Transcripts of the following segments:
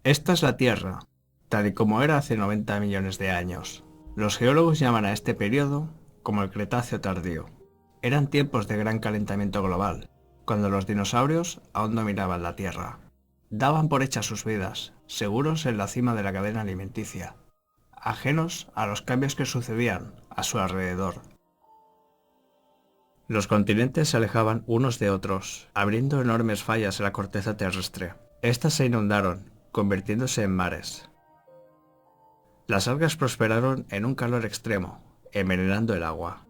Esta es la Tierra, tal y como era hace 90 millones de años. Los geólogos llaman a este periodo como el Cretáceo tardío. Eran tiempos de gran calentamiento global, cuando los dinosaurios aún dominaban la Tierra. Daban por hechas sus vidas, seguros en la cima de la cadena alimenticia, ajenos a los cambios que sucedían a su alrededor. Los continentes se alejaban unos de otros, abriendo enormes fallas en la corteza terrestre. Estas se inundaron, convirtiéndose en mares. Las algas prosperaron en un calor extremo, envenenando el agua.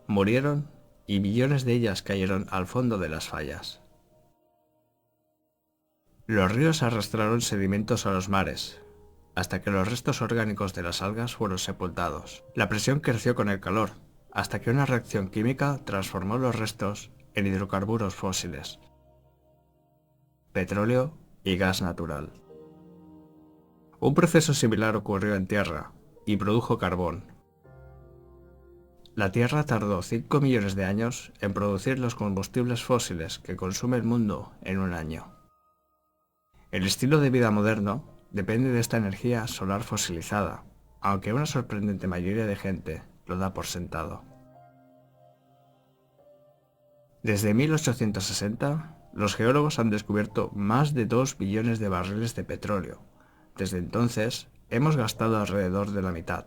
Murieron y millones de ellas cayeron al fondo de las fallas. Los ríos arrastraron sedimentos a los mares, hasta que los restos orgánicos de las algas fueron sepultados. La presión creció con el calor, hasta que una reacción química transformó los restos en hidrocarburos fósiles, petróleo y gas natural. Un proceso similar ocurrió en Tierra y produjo carbón. La Tierra tardó 5 millones de años en producir los combustibles fósiles que consume el mundo en un año. El estilo de vida moderno depende de esta energía solar fosilizada, aunque una sorprendente mayoría de gente lo da por sentado. Desde 1860, los geólogos han descubierto más de 2 billones de barriles de petróleo. Desde entonces, hemos gastado alrededor de la mitad.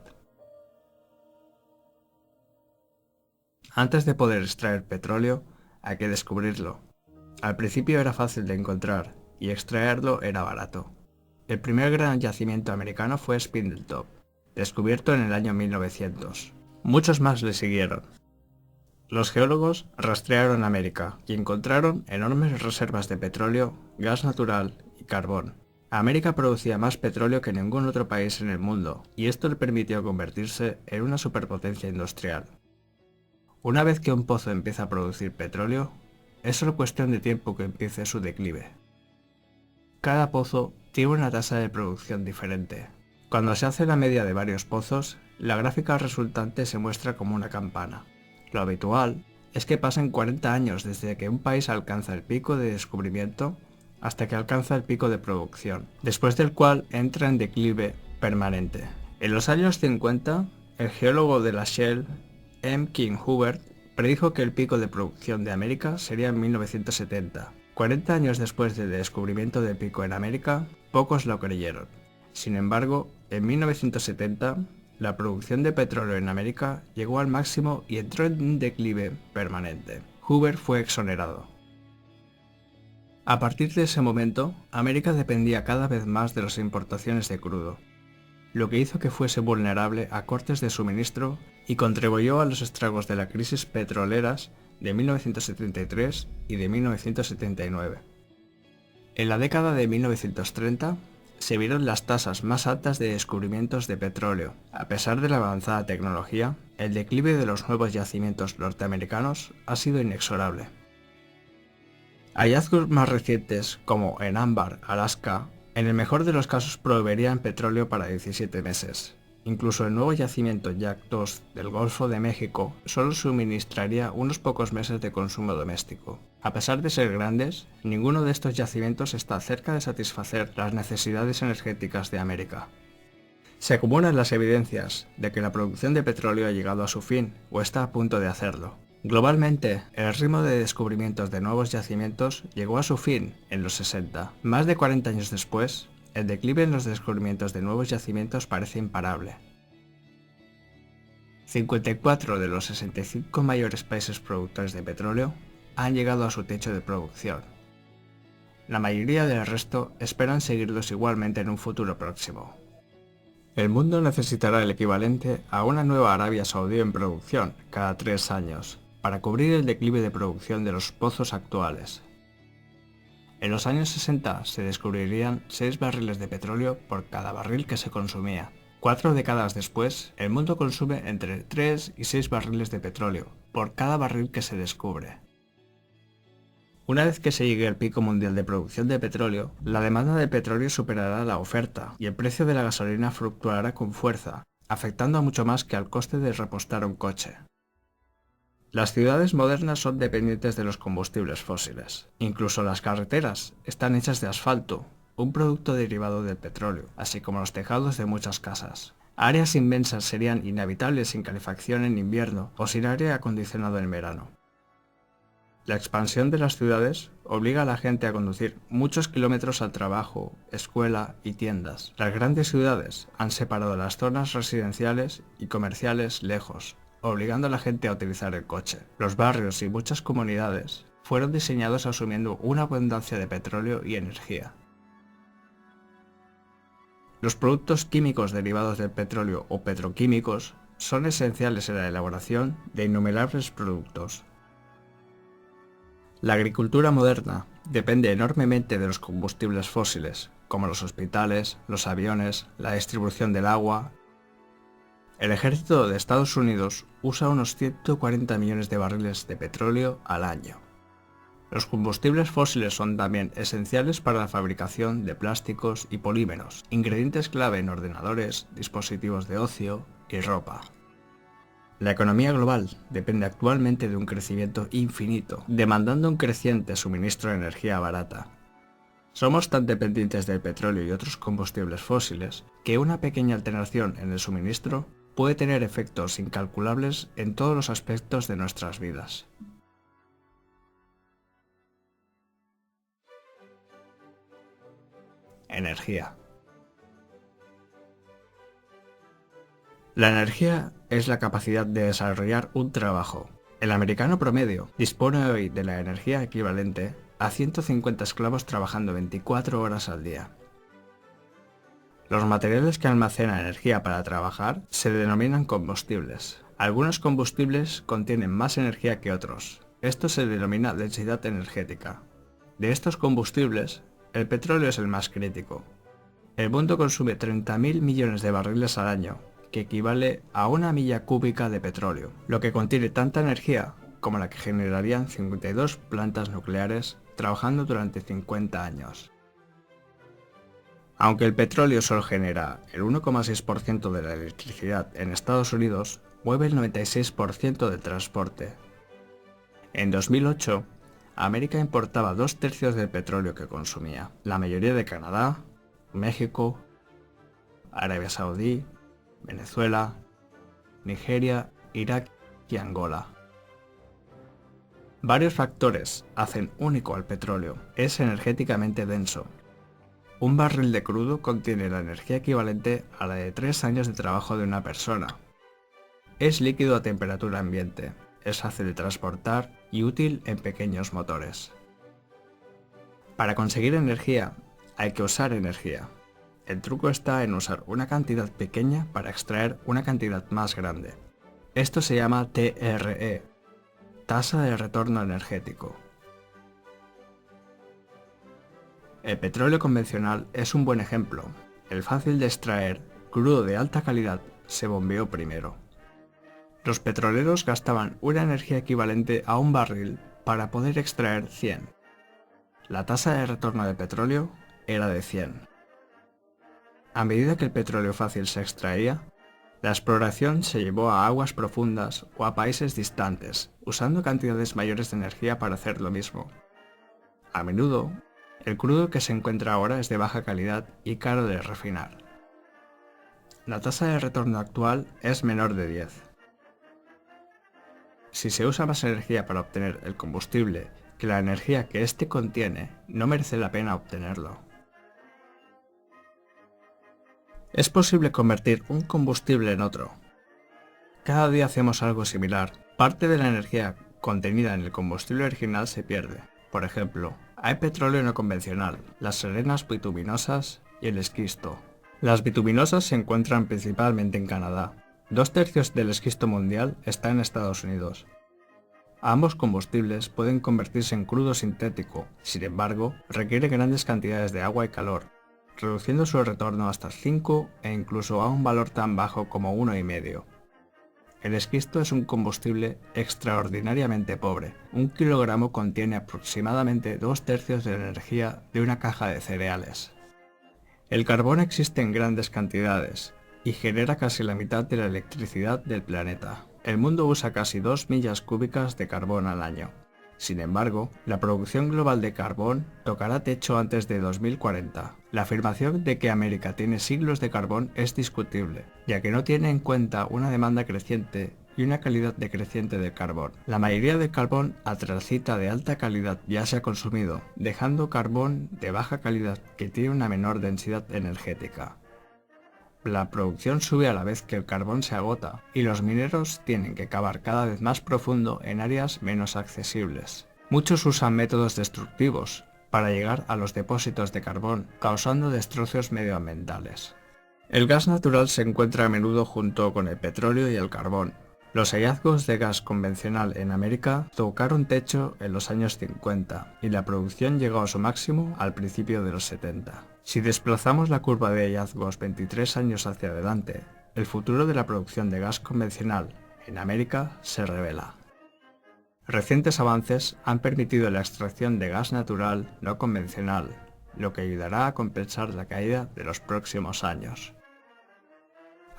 Antes de poder extraer petróleo, hay que descubrirlo. Al principio era fácil de encontrar y extraerlo era barato. El primer gran yacimiento americano fue Spindletop, descubierto en el año 1900. Muchos más le siguieron. Los geólogos rastrearon América y encontraron enormes reservas de petróleo, gas natural y carbón. América producía más petróleo que ningún otro país en el mundo, y esto le permitió convertirse en una superpotencia industrial. Una vez que un pozo empieza a producir petróleo, es solo cuestión de tiempo que empiece su declive. Cada pozo tiene una tasa de producción diferente. Cuando se hace la media de varios pozos, la gráfica resultante se muestra como una campana. Lo habitual es que pasen 40 años desde que un país alcanza el pico de descubrimiento hasta que alcanza el pico de producción, después del cual entra en declive permanente. En los años 50, el geólogo de la Shell, M. King Hubert, predijo que el pico de producción de América sería en 1970. 40 años después del descubrimiento del pico en América, pocos lo creyeron. Sin embargo, en 1970, la producción de petróleo en América llegó al máximo y entró en un declive permanente. Hubert fue exonerado. A partir de ese momento, América dependía cada vez más de las importaciones de crudo, lo que hizo que fuese vulnerable a cortes de suministro y contribuyó a los estragos de las crisis petroleras de 1973 y de 1979. En la década de 1930, se vieron las tasas más altas de descubrimientos de petróleo. A pesar de la avanzada tecnología, el declive de los nuevos yacimientos norteamericanos ha sido inexorable. Hallazgos más recientes, como en Ámbar, Alaska, en el mejor de los casos proveerían petróleo para 17 meses. Incluso el nuevo yacimiento Jack 2 del Golfo de México solo suministraría unos pocos meses de consumo doméstico. A pesar de ser grandes, ninguno de estos yacimientos está cerca de satisfacer las necesidades energéticas de América. Se acumulan las evidencias de que la producción de petróleo ha llegado a su fin o está a punto de hacerlo. Globalmente, el ritmo de descubrimientos de nuevos yacimientos llegó a su fin en los 60. Más de 40 años después, el declive en los descubrimientos de nuevos yacimientos parece imparable. 54 de los 65 mayores países productores de petróleo han llegado a su techo de producción. La mayoría del resto esperan seguirlos igualmente en un futuro próximo. El mundo necesitará el equivalente a una nueva Arabia Saudí en producción cada 3 años, para cubrir el declive de producción de los pozos actuales. En los años 60 se descubrirían 6 barriles de petróleo por cada barril que se consumía. 4 décadas después, el mundo consume entre 3 y 6 barriles de petróleo por cada barril que se descubre. Una vez que se llegue al pico mundial de producción de petróleo, la demanda de petróleo superará la oferta y el precio de la gasolina fluctuará con fuerza, afectando a mucho más que al coste de repostar un coche. Las ciudades modernas son dependientes de los combustibles fósiles. Incluso las carreteras están hechas de asfalto, un producto derivado del petróleo, así como los tejados de muchas casas. Áreas inmensas serían inhabitables sin calefacción en invierno o sin aire acondicionado en verano. La expansión de las ciudades obliga a la gente a conducir muchos kilómetros al trabajo, escuela y tiendas. Las grandes ciudades han separado las zonas residenciales y comerciales lejos, obligando a la gente a utilizar el coche. Los barrios y muchas comunidades fueron diseñados asumiendo una abundancia de petróleo y energía. Los productos químicos derivados del petróleo o petroquímicos son esenciales en la elaboración de innumerables productos. La agricultura moderna depende enormemente de los combustibles fósiles, como los hospitales, los aviones, la distribución del agua. El ejército de Estados Unidos usa unos 140 millones de barriles de petróleo al año. Los combustibles fósiles son también esenciales para la fabricación de plásticos y polímeros, ingredientes clave en ordenadores, dispositivos de ocio y ropa. La economía global depende actualmente de un crecimiento infinito, demandando un creciente suministro de energía barata. Somos tan dependientes del petróleo y otros combustibles fósiles que una pequeña alteración en el suministro puede tener efectos incalculables en todos los aspectos de nuestras vidas. Energía. La energía es la capacidad de desarrollar un trabajo. El americano promedio dispone hoy de la energía equivalente a 150 esclavos trabajando 24 horas al día. Los materiales que almacenan energía para trabajar se denominan combustibles. Algunos combustibles contienen más energía que otros. Esto se denomina densidad energética. De estos combustibles, el petróleo es el más crítico. El mundo consume 30.000 millones de barriles al año, que equivale a una milla cúbica de petróleo, lo que contiene tanta energía como la que generarían 52 plantas nucleares trabajando durante 50 años. Aunque el petróleo solo genera el 1,6% de la electricidad en Estados Unidos, mueve el 96% del transporte. En 2008, América importaba 2/3 del petróleo que consumía, la mayoría de Canadá, México, Arabia Saudí, Venezuela, Nigeria, Irak y Angola. Varios factores hacen único al petróleo. Es energéticamente denso. Un barril de crudo contiene la energía equivalente a la de 3 años de trabajo de una persona. Es líquido a temperatura ambiente, es fácil de transportar y útil en pequeños motores. Para conseguir energía, hay que usar energía. El truco está en usar una cantidad pequeña para extraer una cantidad más grande. Esto se llama TRE, tasa de retorno energético. El petróleo convencional es un buen ejemplo. El fácil de extraer, crudo de alta calidad, se bombeó primero. Los petroleros gastaban una energía equivalente a un barril para poder extraer 100. La tasa de retorno del petróleo era de 100. A medida que el petróleo fácil se extraía, la exploración se llevó a aguas profundas o a países distantes, usando cantidades mayores de energía para hacer lo mismo. A menudo, el crudo que se encuentra ahora es de baja calidad y caro de refinar. La tasa de retorno actual es menor de 10. Si se usa más energía para obtener el combustible que la energía que éste contiene, no merece la pena obtenerlo. Es posible convertir un combustible en otro. Cada día hacemos algo similar. Parte de la energía contenida en el combustible original se pierde. Por ejemplo, hay petróleo no convencional, las arenas bituminosas y el esquisto. Las bituminosas se encuentran principalmente en Canadá. 2/3 del esquisto mundial está en Estados Unidos. Ambos combustibles pueden convertirse en crudo sintético, sin embargo, requiere grandes cantidades de agua y calor, reduciendo su retorno hasta 5 e incluso a un valor tan bajo como 1,5. El esquisto es un combustible extraordinariamente pobre. 1 kilogramo contiene aproximadamente 2/3 de la energía de una caja de cereales. El carbón existe en grandes cantidades y genera casi la mitad de la electricidad del planeta. El mundo usa casi 2 millas cúbicas de carbón al año. Sin embargo, la producción global de carbón tocará techo antes de 2040. La afirmación de que América tiene siglos de carbón es discutible, ya que no tiene en cuenta una demanda creciente y una calidad decreciente del carbón. La mayoría del carbón antracita de alta calidad ya se ha consumido, dejando carbón de baja calidad que tiene una menor densidad energética. La producción sube a la vez que el carbón se agota, y los mineros tienen que cavar cada vez más profundo en áreas menos accesibles. Muchos usan métodos destructivos para llegar a los depósitos de carbón, causando destrozos medioambientales. El gas natural se encuentra a menudo junto con el petróleo y el carbón. Los hallazgos de gas convencional en América tocaron techo en los años 50 y la producción llegó a su máximo al principio de los 70. Si desplazamos la curva de hallazgos 23 años hacia adelante, el futuro de la producción de gas convencional en América se revela. Recientes avances han permitido la extracción de gas natural no convencional, lo que ayudará a compensar la caída de los próximos años.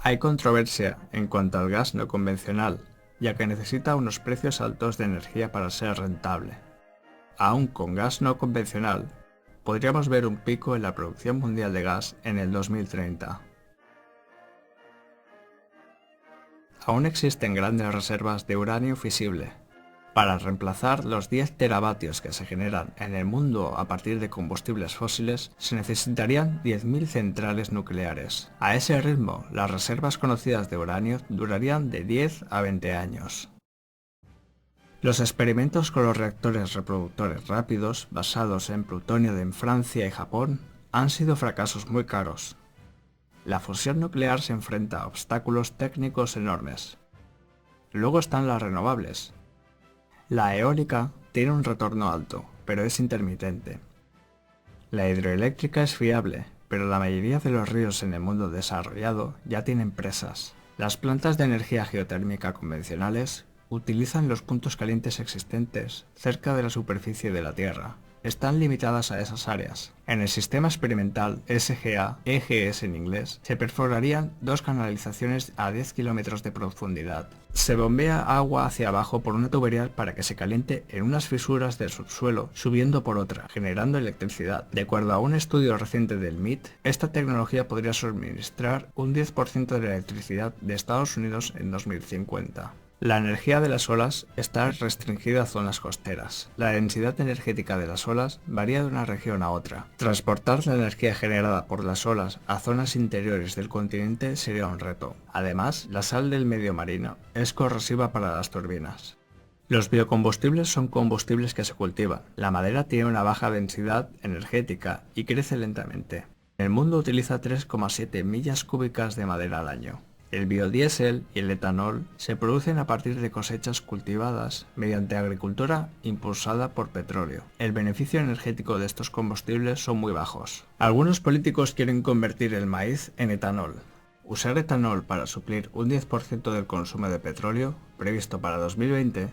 Hay controversia en cuanto al gas no convencional, ya que necesita unos precios altos de energía para ser rentable. Aún con gas no convencional, podríamos ver un pico en la producción mundial de gas en el 2030. Aún existen grandes reservas de uranio fisible. Para reemplazar los 10 teravatios que se generan en el mundo a partir de combustibles fósiles, se necesitarían 10.000 centrales nucleares. A ese ritmo, las reservas conocidas de uranio durarían de 10 a 20 años. Los experimentos con los reactores reproductores rápidos, basados en plutonio en Francia y Japón, han sido fracasos muy caros. La fusión nuclear se enfrenta a obstáculos técnicos enormes. Luego están las renovables. La eólica tiene un retorno alto, pero es intermitente. La hidroeléctrica es fiable, pero la mayoría de los ríos en el mundo desarrollado ya tienen presas. Las plantas de energía geotérmica convencionales utilizan los puntos calientes existentes cerca de la superficie de la Tierra. Están limitadas a esas áreas. En el sistema experimental SGA, EGS en inglés, se perforarían 2 canalizaciones a 10 kilómetros de profundidad. Se bombea agua hacia abajo por una tubería para que se caliente en unas fisuras del subsuelo, subiendo por otra, generando electricidad. De acuerdo a un estudio reciente del MIT, esta tecnología podría suministrar un 10% de la electricidad de Estados Unidos en 2050. La energía de las olas está restringida a zonas costeras. La densidad energética de las olas varía de una región a otra. Transportar la energía generada por las olas a zonas interiores del continente sería un reto. Además, la sal del medio marino es corrosiva para las turbinas. Los biocombustibles son combustibles que se cultivan. La madera tiene una baja densidad energética y crece lentamente. El mundo utiliza 3,7 millas cúbicas de madera al año. El biodiesel y el etanol se producen a partir de cosechas cultivadas mediante agricultura impulsada por petróleo. El beneficio energético de estos combustibles son muy bajos. Algunos políticos quieren convertir el maíz en etanol. Usar etanol para suplir un 10% del consumo de petróleo, previsto para 2020,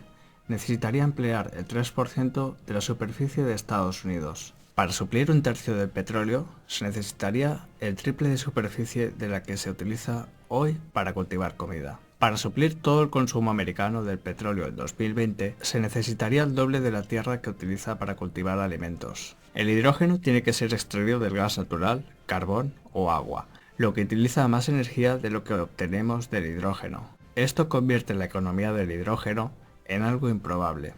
necesitaría emplear el 3% de la superficie de Estados Unidos. Para suplir un tercio del petróleo, se necesitaría el triple de superficie de la que se utiliza hoy para cultivar comida. Para suplir todo el consumo americano del petróleo en 2020, se necesitaría el doble de la tierra que utiliza para cultivar alimentos. El hidrógeno tiene que ser extraído del gas natural, carbón o agua, lo que utiliza más energía de lo que obtenemos del hidrógeno. Esto convierte la economía del hidrógeno en algo improbable.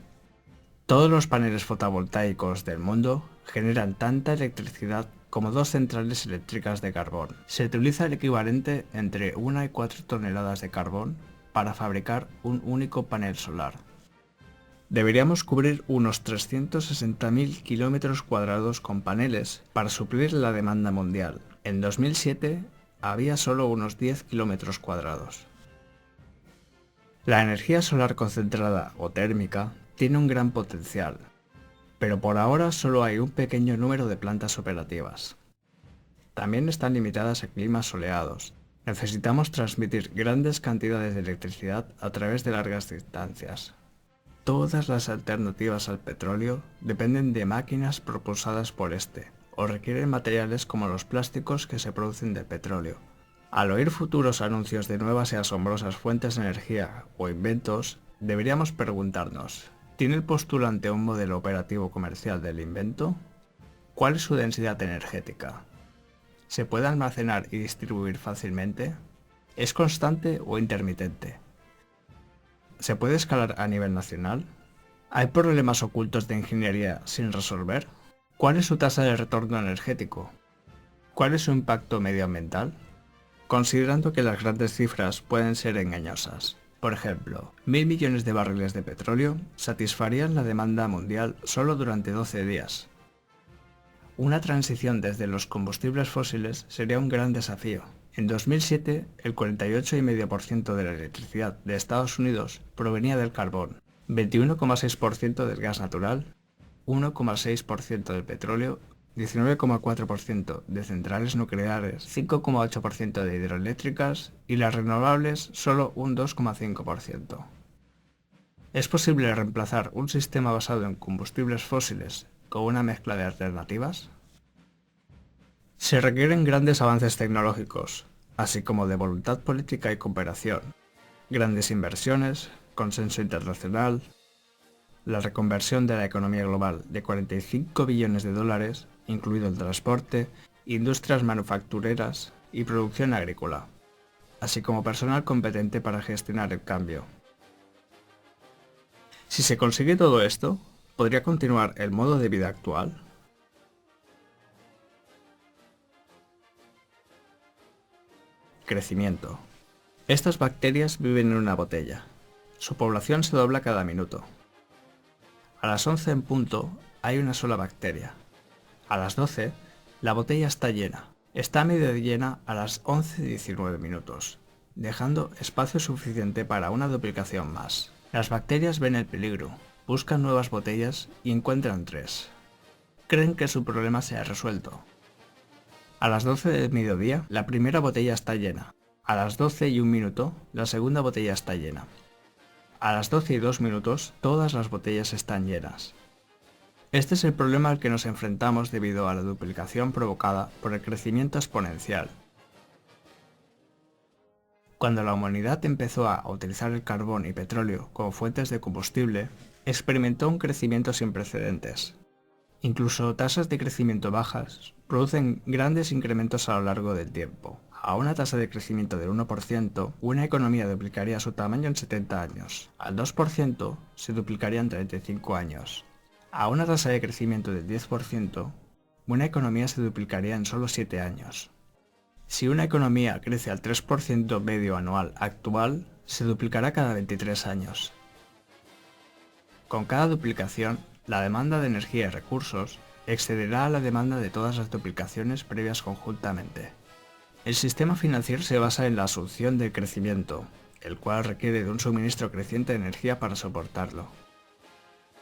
Todos los paneles fotovoltaicos del mundo generan tanta electricidad como 2 centrales eléctricas de carbón. Se utiliza el equivalente entre 1 y 4 toneladas de carbón para fabricar un único panel solar. Deberíamos cubrir unos 360.000 kilómetros cuadrados con paneles para suplir la demanda mundial. En 2007 había solo unos 10 kilómetros cuadrados. La energía solar concentrada o térmica tiene un gran potencial, pero por ahora solo hay un pequeño número de plantas operativas. También están limitadas a climas soleados. Necesitamos transmitir grandes cantidades de electricidad a través de largas distancias. Todas las alternativas al petróleo dependen de máquinas propulsadas por este, o requieren materiales como los plásticos que se producen del petróleo. Al oír futuros anuncios de nuevas y asombrosas fuentes de energía o inventos, deberíamos preguntarnos, ¿Tiene el postulante un modelo operativo comercial del invento? ¿Cuál es su densidad energética? ¿Se puede almacenar y distribuir fácilmente? ¿Es constante o intermitente? ¿Se puede escalar a nivel nacional? ¿Hay problemas ocultos de ingeniería sin resolver? ¿Cuál es su tasa de retorno energético? ¿Cuál es su impacto medioambiental? Considerando que las grandes cifras pueden ser engañosas. Por ejemplo, 1.000 millones de barriles de petróleo satisfarían la demanda mundial solo durante 12 días. Una transición desde los combustibles fósiles sería un gran desafío. En 2007, el 48,5% de la electricidad de Estados Unidos provenía del carbón, 21,6% del gas natural, 1,6% del petróleo, 19,4% de centrales nucleares, 5,8% de hidroeléctricas y las renovables solo un 2,5%. ¿Es posible reemplazar un sistema basado en combustibles fósiles con una mezcla de alternativas? Se requieren grandes avances tecnológicos, así como de voluntad política y cooperación, grandes inversiones, consenso internacional, la reconversión de la economía global de 45 billones de dólares, incluido el transporte, industrias manufactureras y producción agrícola, así como personal competente para gestionar el cambio. Si se consigue todo esto, ¿podría continuar el modo de vida actual? Crecimiento. Estas bacterias viven en una botella. Su población se dobla cada minuto. A las 11 en punto hay una sola bacteria. A las 12, la botella está llena. Está medio llena a las 11:19 minutos, dejando espacio suficiente para una duplicación más. Las bacterias ven el peligro, buscan nuevas botellas y encuentran 3. Creen que su problema se ha resuelto. A las 12 del mediodía, la primera botella está llena. A las 12:01, la segunda botella está llena. A las 12:02, todas las botellas están llenas. Este es el problema al que nos enfrentamos debido a la duplicación provocada por el crecimiento exponencial. Cuando la humanidad empezó a utilizar el carbón y petróleo como fuentes de combustible, experimentó un crecimiento sin precedentes. Incluso tasas de crecimiento bajas producen grandes incrementos a lo largo del tiempo. A una tasa de crecimiento del 1%, una economía duplicaría su tamaño en 70 años. Al 2% se duplicaría en 35 años. A una tasa de crecimiento del 10%, una economía se duplicaría en solo 7 años. Si una economía crece al 3% medio anual actual, se duplicará cada 23 años. Con cada duplicación, la demanda de energía y recursos excederá a la demanda de todas las duplicaciones previas conjuntamente. El sistema financiero se basa en la asunción del crecimiento, el cual requiere de un suministro creciente de energía para soportarlo.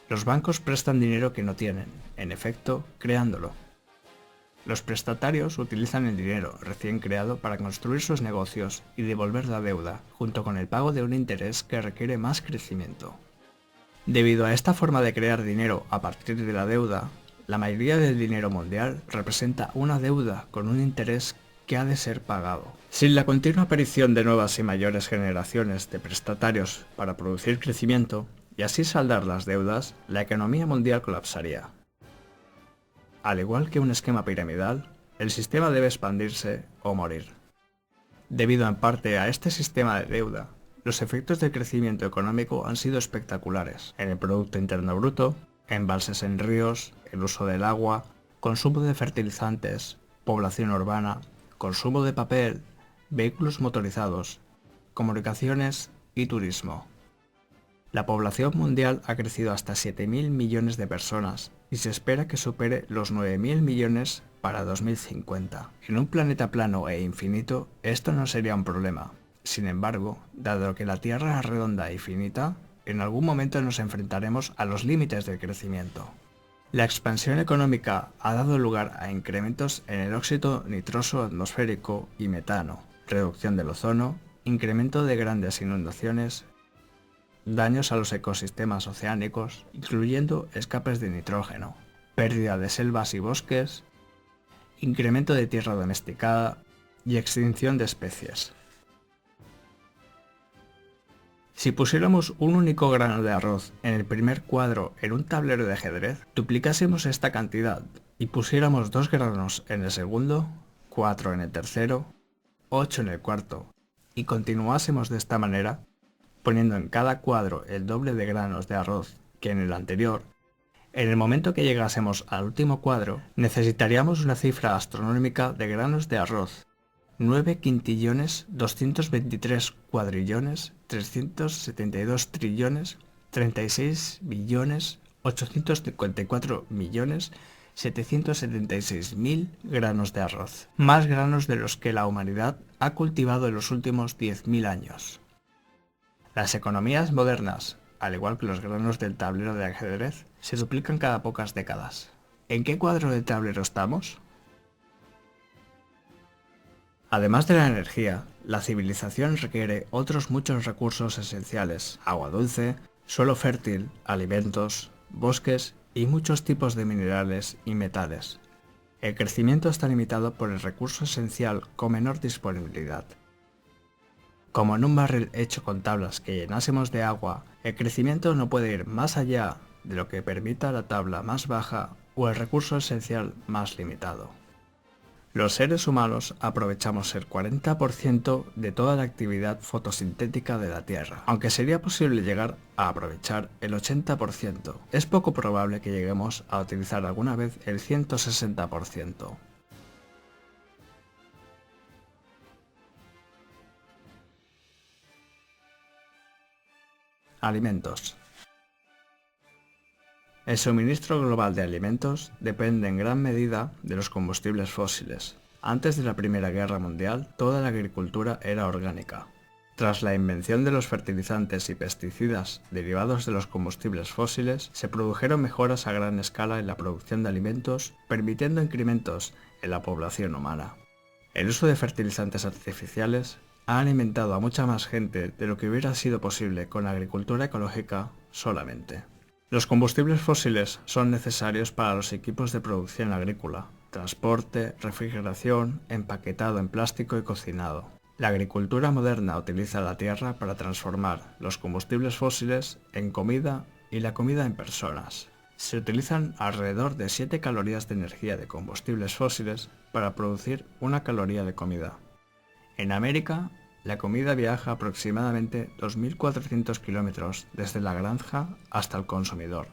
Los bancos prestan dinero que no tienen, en efecto, creándolo. Los prestatarios utilizan el dinero recién creado para construir sus negocios y devolver la deuda, junto con el pago de un interés que requiere más crecimiento. Debido a esta forma de crear dinero a partir de la deuda, la mayoría del dinero mundial representa una deuda con un interés que ha de ser pagado. Sin la continua aparición de nuevas y mayores generaciones de prestatarios para producir crecimiento y así saldar las deudas, la economía mundial colapsaría. Al igual que un esquema piramidal, el sistema debe expandirse o morir. Debido en parte a este sistema de deuda, los efectos del crecimiento económico han sido espectaculares en el Producto Interno Bruto, embalses en ríos, el uso del agua, consumo de fertilizantes, población urbana, consumo de papel, vehículos motorizados, comunicaciones y turismo. La población mundial ha crecido hasta 7.000 millones de personas y se espera que supere los 9.000 millones para 2050. En un planeta plano e infinito, esto no sería un problema. Sin embargo, dado que la Tierra es redonda y finita, en algún momento nos enfrentaremos a los límites del crecimiento. La expansión económica ha dado lugar a incrementos en el óxido nitroso atmosférico y metano, reducción del ozono, incremento de grandes inundaciones, daños a los ecosistemas oceánicos, incluyendo escapes de nitrógeno, pérdida de selvas y bosques, incremento de tierra domesticada y extinción de especies. Si pusiéramos un único grano de arroz en el primer cuadro en un tablero de ajedrez, duplicásemos esta cantidad y pusiéramos 2 granos en el segundo, 4 en el tercero, 8 en el cuarto, y continuásemos de esta manera, poniendo en cada cuadro el doble de granos de arroz que en el anterior, en el momento que llegásemos al último cuadro, necesitaríamos una cifra astronómica de granos de arroz: 9 quintillones 223 cuadrillones 372 trillones 36 billones 854 millones 776.000 granos de arroz, más granos de los que la humanidad ha cultivado en los últimos 10.000 años. Las economías modernas, al igual que los granos del tablero de ajedrez, se duplican cada pocas décadas. ¿En qué cuadro del tablero estamos? Además de la energía, la civilización requiere otros muchos recursos esenciales: agua dulce, suelo fértil, alimentos, bosques y muchos tipos de minerales y metales. El crecimiento está limitado por el recurso esencial con menor disponibilidad. Como en un barril hecho con tablas que llenásemos de agua, el crecimiento no puede ir más allá de lo que permita la tabla más baja o el recurso esencial más limitado. Los seres humanos aprovechamos el 40% de toda la actividad fotosintética de la Tierra, aunque sería posible llegar a aprovechar el 80%. Es poco probable que lleguemos a utilizar alguna vez el 160%. Alimentos. El suministro global de alimentos depende en gran medida de los combustibles fósiles. Antes de la Primera Guerra Mundial, toda la agricultura era orgánica. Tras la invención de los fertilizantes y pesticidas derivados de los combustibles fósiles, se produjeron mejoras a gran escala en la producción de alimentos, permitiendo incrementos en la población humana. El uso de fertilizantes artificiales ha alimentado a mucha más gente de lo que hubiera sido posible con la agricultura ecológica solamente. Los combustibles fósiles son necesarios para los equipos de producción agrícola, transporte, refrigeración, empaquetado en plástico y cocinado. La agricultura moderna utiliza la tierra para transformar los combustibles fósiles en comida y la comida en personas. Se utilizan alrededor de 7 calorías de energía de combustibles fósiles para producir 1 caloría de comida. En América, la comida viaja aproximadamente 2.400 kilómetros desde la granja hasta el consumidor.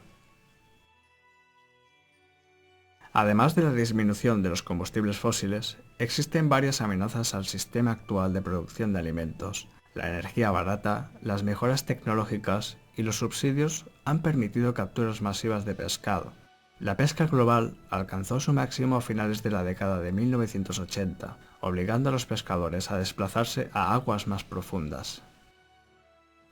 Además de la disminución de los combustibles fósiles, existen varias amenazas al sistema actual de producción de alimentos. La energía barata, las mejoras tecnológicas y los subsidios han permitido capturas masivas de pescado. La pesca global alcanzó su máximo a finales de la década de 1980, obligando a los pescadores a desplazarse a aguas más profundas.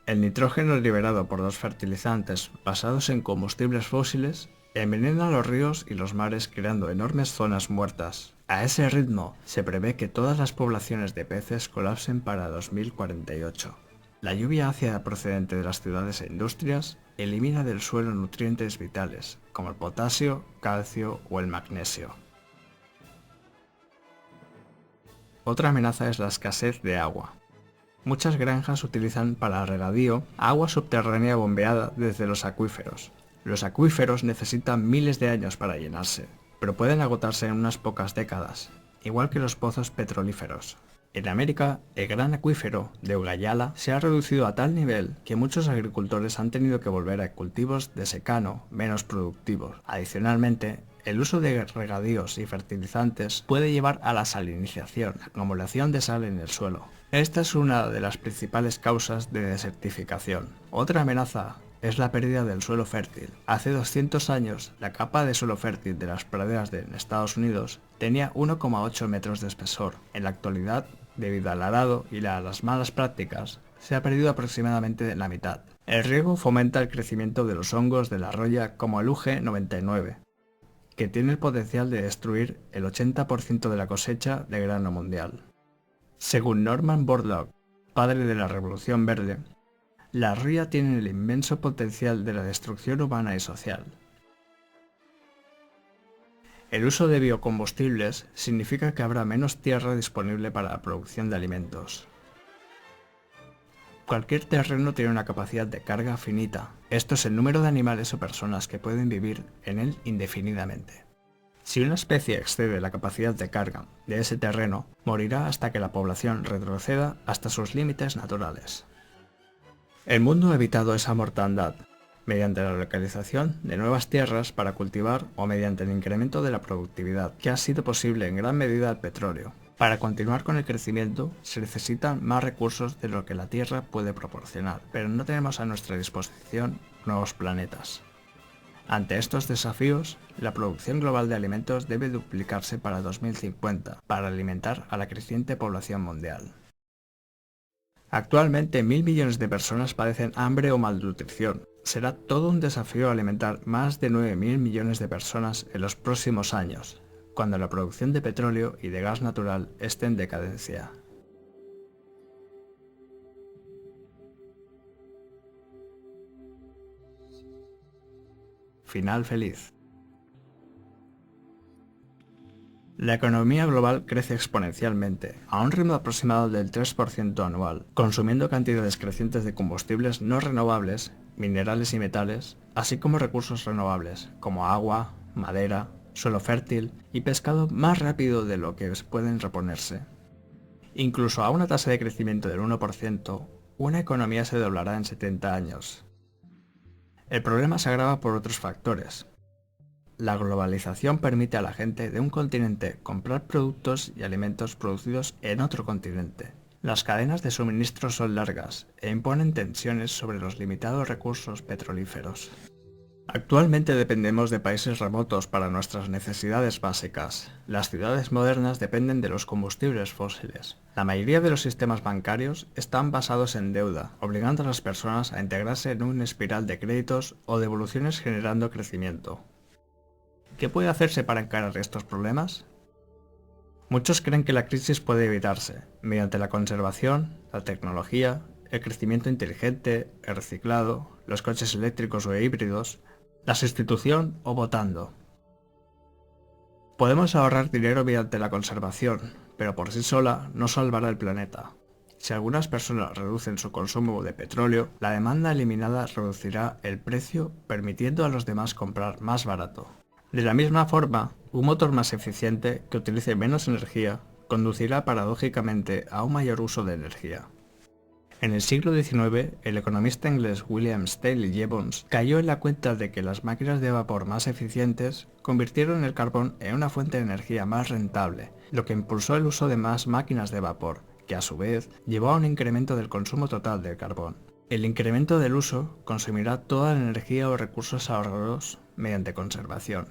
El nitrógeno liberado por los fertilizantes basados en combustibles fósiles envenena los ríos y los mares, creando enormes zonas muertas. A ese ritmo, se prevé que todas las poblaciones de peces colapsen para 2048. La lluvia ácida procedente de las ciudades e industrias elimina del suelo nutrientes vitales, como el potasio, calcio o el magnesio. Otra amenaza es la escasez de agua. Muchas granjas utilizan para regadío agua subterránea bombeada desde los acuíferos. Los acuíferos necesitan miles de años para llenarse, pero pueden agotarse en unas pocas décadas, igual que los pozos petrolíferos. En América, el gran acuífero de Ucayali se ha reducido a tal nivel que muchos agricultores han tenido que volver a cultivos de secano menos productivos. Adicionalmente, el uso de regadíos y fertilizantes puede llevar a la salinización, acumulación de sal en el suelo. Esta es una de las principales causas de desertificación. Otra amenaza es la pérdida del suelo fértil. Hace 200 años, la capa de suelo fértil de las praderas de Estados Unidos tenía 1,8 metros de espesor. En la actualidad, debido al arado y a las malas prácticas, se ha perdido aproximadamente la mitad. El riego fomenta el crecimiento de los hongos de la roya como el UG99, que tiene el potencial de destruir el 80% de la cosecha de grano mundial. Según Norman Borlaug, padre de la Revolución Verde, la ría tiene el inmenso potencial de la destrucción humana y social. El uso de biocombustibles significa que habrá menos tierra disponible para la producción de alimentos. Cualquier terreno tiene una capacidad de carga finita. Esto es el número de animales o personas que pueden vivir en él indefinidamente. Si una especie excede la capacidad de carga de ese terreno, morirá hasta que la población retroceda hasta sus límites naturales. El mundo ha evitado esa mortandad mediante la localización de nuevas tierras para cultivar o mediante el incremento de la productividad, que ha sido posible en gran medida al petróleo. Para continuar con el crecimiento se necesitan más recursos de lo que la Tierra puede proporcionar, pero no tenemos a nuestra disposición nuevos planetas. Ante estos desafíos, la producción global de alimentos debe duplicarse para 2050 para alimentar a la creciente población mundial. Actualmente 1.000 millones de personas padecen hambre o malnutrición. Será todo un desafío alimentar más de 9.000 millones de personas en los próximos años, cuando la producción de petróleo y de gas natural esté en decadencia. Final feliz. La economía global crece exponencialmente, a un ritmo aproximado del 3% anual, consumiendo cantidades crecientes de combustibles no renovables, minerales y metales, así como recursos renovables, como agua, madera, suelo fértil y pescado más rápido de lo que pueden reponerse. Incluso a una tasa de crecimiento del 1%, una economía se doblará en 70 años. El problema se agrava por otros factores. La globalización permite a la gente de un continente comprar productos y alimentos producidos en otro continente. Las cadenas de suministro son largas e imponen tensiones sobre los limitados recursos petrolíferos. Actualmente dependemos de países remotos para nuestras necesidades básicas. Las ciudades modernas dependen de los combustibles fósiles. La mayoría de los sistemas bancarios están basados en deuda, obligando a las personas a integrarse en una espiral de créditos o devoluciones generando crecimiento. ¿Qué puede hacerse para encarar estos problemas? Muchos creen que la crisis puede evitarse mediante la conservación, la tecnología, el crecimiento inteligente, el reciclado, los coches eléctricos o híbridos, la sustitución o votando. Podemos ahorrar dinero mediante la conservación, pero por sí sola no salvará el planeta. Si algunas personas reducen su consumo de petróleo, la demanda eliminada reducirá el precio, permitiendo a los demás comprar más barato. De la misma forma, un motor más eficiente que utilice menos energía conducirá paradójicamente a un mayor uso de energía. En el siglo XIX, el economista inglés William Stanley Jevons cayó en la cuenta de que las máquinas de vapor más eficientes convirtieron el carbón en una fuente de energía más rentable, lo que impulsó el uso de más máquinas de vapor, que a su vez llevó a un incremento del consumo total del carbón. El incremento del uso consumirá toda la energía o recursos ahorrados mediante conservación.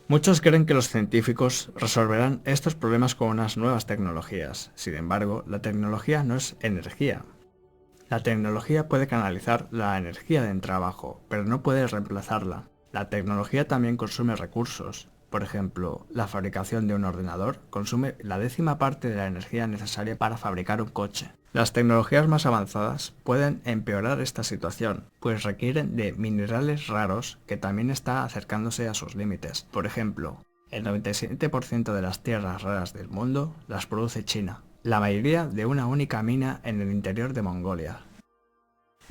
Muchos creen que los científicos resolverán estos problemas con unas nuevas tecnologías. Sin embargo, la tecnología no es energía. La tecnología puede canalizar la energía del trabajo, pero no puede reemplazarla. La tecnología también consume recursos. Por ejemplo, la fabricación de un ordenador consume la 10ª parte de la energía necesaria para fabricar un coche. Las tecnologías más avanzadas pueden empeorar esta situación, pues requieren de minerales raros que también están acercándose a sus límites. Por ejemplo, el 97% de las tierras raras del mundo las produce China, la mayoría de una única mina en el interior de Mongolia.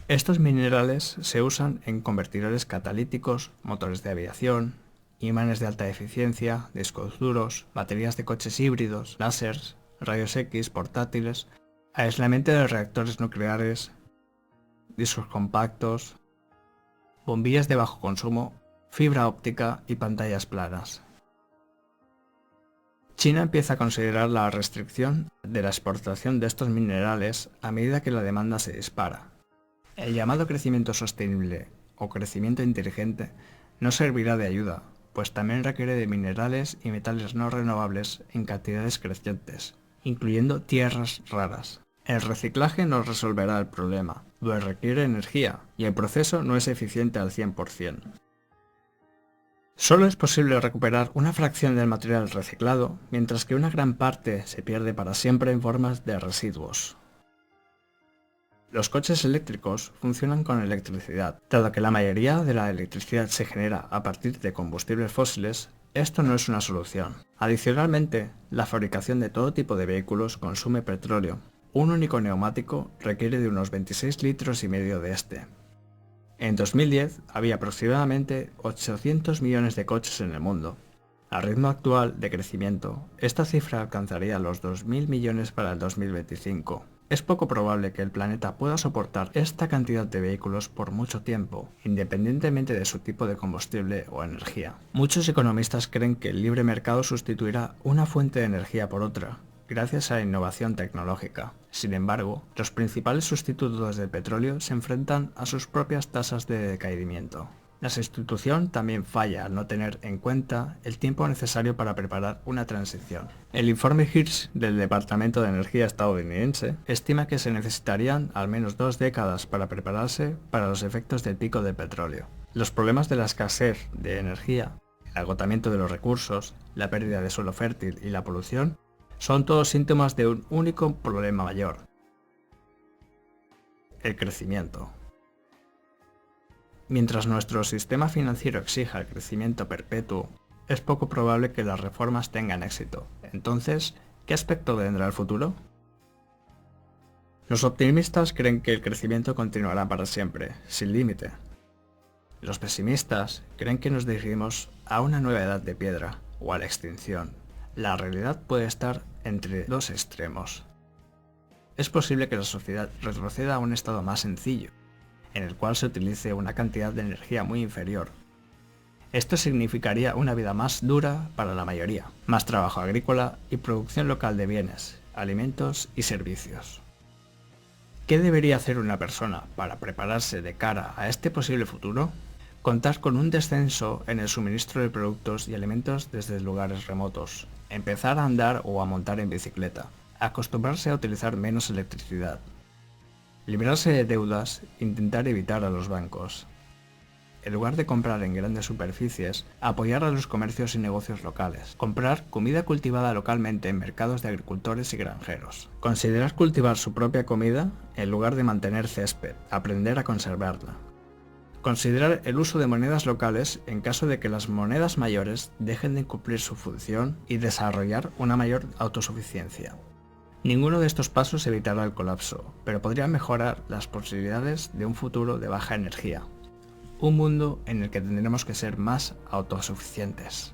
Estos minerales se usan en convertidores catalíticos, motores de aviación, imanes de alta eficiencia, discos duros, baterías de coches híbridos, láseres, rayos X, portátiles, aislamiento de reactores nucleares, discos compactos, bombillas de bajo consumo, fibra óptica y pantallas planas. China empieza a considerar la restricción de la exportación de estos minerales a medida que la demanda se dispara. El llamado crecimiento sostenible o crecimiento inteligente no servirá de ayuda, pues también requiere de minerales y metales no renovables en cantidades crecientes, incluyendo tierras raras. El reciclaje no resolverá el problema, pues requiere energía y el proceso no es eficiente al 100%. Solo es posible recuperar una fracción del material reciclado, mientras que una gran parte se pierde para siempre en formas de residuos. Los coches eléctricos funcionan con electricidad. Dado que la mayoría de la electricidad se genera a partir de combustibles fósiles, Esto no es una solución. Adicionalmente, la fabricación de todo tipo de vehículos consume petróleo. Un único neumático requiere de unos 26 litros y medio de este. En 2010 había aproximadamente 800 millones de coches en el mundo. Al ritmo actual de crecimiento, esta cifra alcanzaría los 2.000 millones para el 2025. Es poco probable que el planeta pueda soportar esta cantidad de vehículos por mucho tiempo, independientemente de su tipo de combustible o energía. Muchos economistas creen que el libre mercado sustituirá una fuente de energía por otra, gracias a la innovación tecnológica. Sin embargo, los principales sustitutos del petróleo se enfrentan a sus propias tasas de decaimiento. La sustitución también falla al no tener en cuenta el tiempo necesario para preparar una transición. El informe Hirsch del Departamento de Energía estadounidense estima que se necesitarían al menos 2 décadas para prepararse para los efectos del pico del petróleo. Los problemas de la escasez de energía, el agotamiento de los recursos, la pérdida de suelo fértil y la polución son todos síntomas de un único problema mayor: el crecimiento. Mientras nuestro sistema financiero exija el crecimiento perpetuo, es poco probable que las reformas tengan éxito. Entonces, ¿qué aspecto tendrá el futuro? Los optimistas creen que el crecimiento continuará para siempre, sin límite. Los pesimistas creen que nos dirigimos a una nueva edad de piedra o a la extinción. La realidad puede estar entre dos extremos. Es posible que la sociedad retroceda a un estado más sencillo, en el cual se utilice una cantidad de energía muy inferior. Esto significaría una vida más dura para la mayoría, más trabajo agrícola y producción local de bienes, alimentos y servicios. ¿Qué debería hacer una persona para prepararse de cara a este posible futuro? Contar con un descenso en el suministro de productos y alimentos desde lugares remotos, empezar a andar o a montar en bicicleta, acostumbrarse a utilizar menos electricidad, librarse de deudas, intentar evitar a los bancos. En lugar de comprar en grandes superficies, apoyar a los comercios y negocios locales. Comprar comida cultivada localmente en mercados de agricultores y granjeros. Considerar cultivar su propia comida en lugar de mantener césped. Aprender a conservarla. Considerar el uso de monedas locales en caso de que las monedas mayores dejen de cumplir su función y desarrollar una mayor autosuficiencia. Ninguno de estos pasos evitará el colapso, pero podría mejorar las posibilidades de un futuro de baja energía. Un mundo en el que tendremos que ser más autosuficientes.